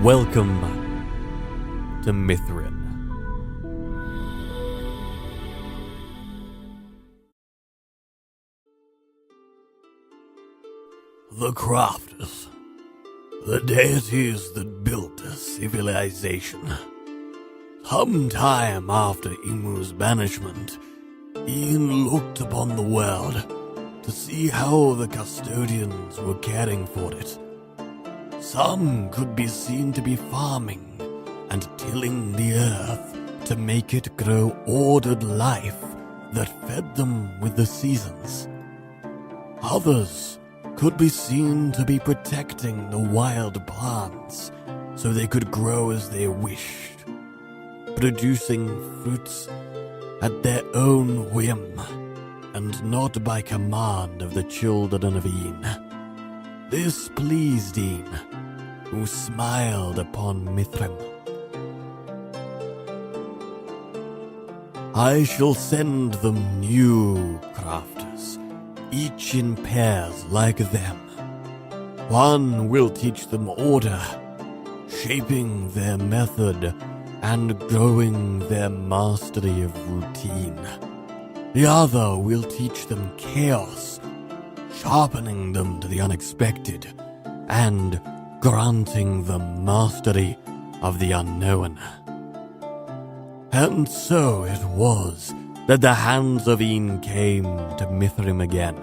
Welcome to Mithrym. The Crafters, the deities that built a civilization. Sometime after Imu's banishment, Ian looked upon the world to see how the custodians were caring for it. Some could be seen to be farming and tilling the earth to make it grow ordered life that fed them with the seasons. Others could be seen to be protecting the wild plants so they could grow as they wished, producing fruits at their own whim and not by command of the children of Ian. This pleased Ian, who smiled upon Mithrym. I shall send them new crafters, each in pairs like them. One will teach them order, shaping their method and growing their mastery of routine. The other will teach them chaos, sharpening them to the unexpected and granting them mastery of the unknown. And so it was that the hands of Ian came to Mithrym again,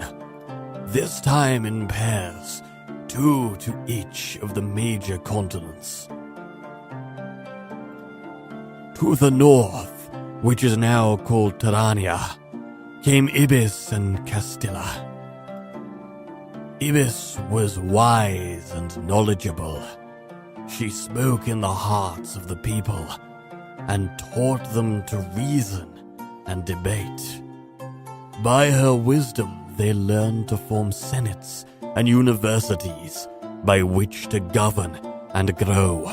this time in pairs, 2 to each of the major continents. To the north, which is now called Terrania, came Ibis and Castilla. Ibis was wise and knowledgeable. She spoke in the hearts of the people and taught them to reason and debate. By her wisdom, they learned to form senates and universities by which to govern and grow.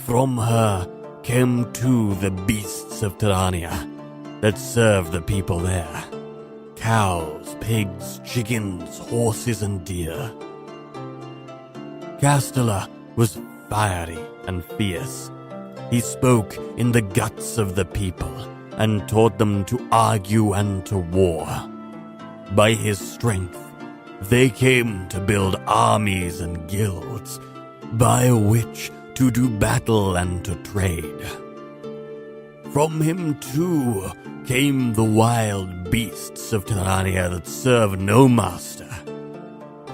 From her came too the beasts of Terrania that served the people there. Cows, pigs, chickens, horses, and deer. Castilla was fiery and fierce. He spoke in the guts of the people and taught them to argue and to war. By his strength, they came to build armies and guilds, by which to do battle and to trade. From him, too, came the wild beasts of Terrania that serve no master.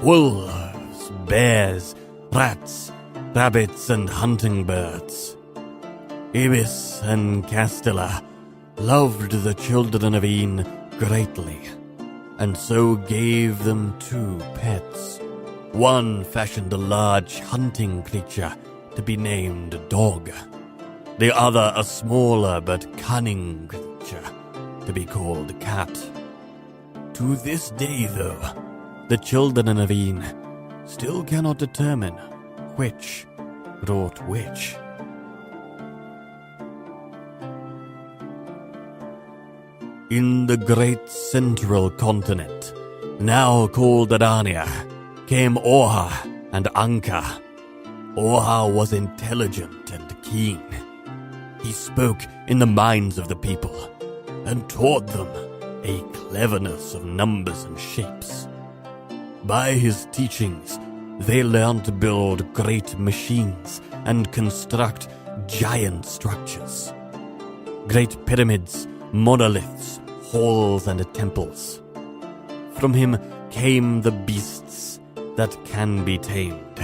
Wolves, bears, rats, rabbits, and hunting birds. Ibis and Castilla loved the children of Ian greatly, and so gave them 2 pets. One fashioned a large hunting creature to be named Dog, the other a smaller but cunning creature to be called Cat. To this day, though, the children of Ian still cannot determine which brought which. In the great central continent, now called Terrania, came Orha and Anka. Orha was intelligent and keen. He spoke in the minds of the people and taught them a cleverness of numbers and shapes. By his teachings, they learned to build great machines and construct giant structures. Great pyramids, monoliths, halls, and temples. From him came the beasts that can be tamed.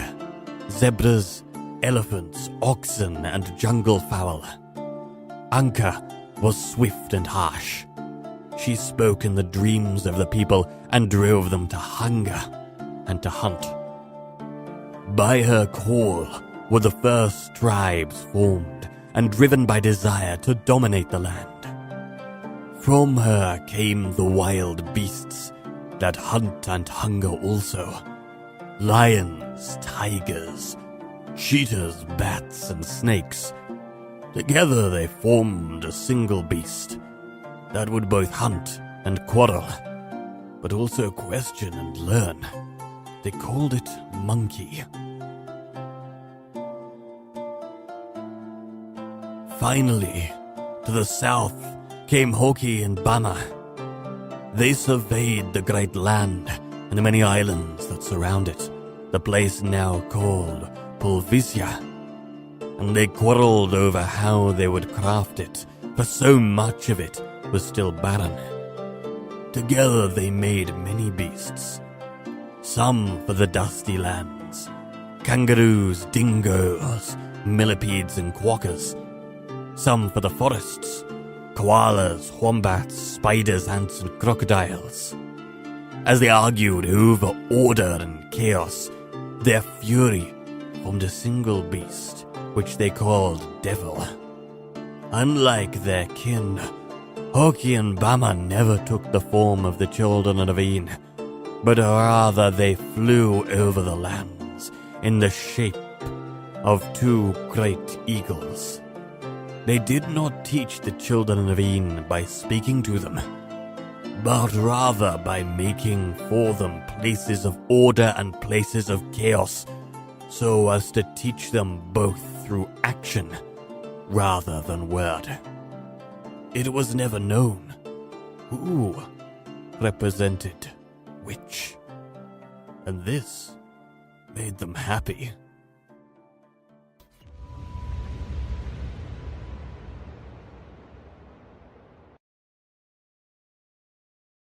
Zebras, elephants, oxen, and jungle fowl. Anka was swift and harsh. She spoke in the dreams of the people and drove them to hunger and to hunt. By her call were the first tribes formed and driven by desire to dominate the land. From her came the wild beasts that hunt and hunger also. Lions, tigers, cheetahs, bats, and snakes. Together they formed a single beast that would both hunt and quarrel, but also question and learn. They called it Monkey. Finally, to the south came Hoki and Bama. They surveyed the great land and the many islands that surround it, the place now called Pulvisia, and they quarreled over how they would craft it, for so much of it was still barren. Together they made many beasts, some for the dusty lands, kangaroos, dingoes, millipedes and quokkas, some for the forests, koalas, wombats, spiders, ants and crocodiles. As they argued over order and chaos, their fury formed a single beast, which they called Devil. Unlike their kin, Hoki and Bama never took the form of the children of Ine, but rather they flew over the lands in the shape of two great eagles. They did not teach the children of Ine by speaking to them, but rather by making for them places of order and places of chaos, so as to teach them both through action rather than word. It was never known who represented which, and this made them happy.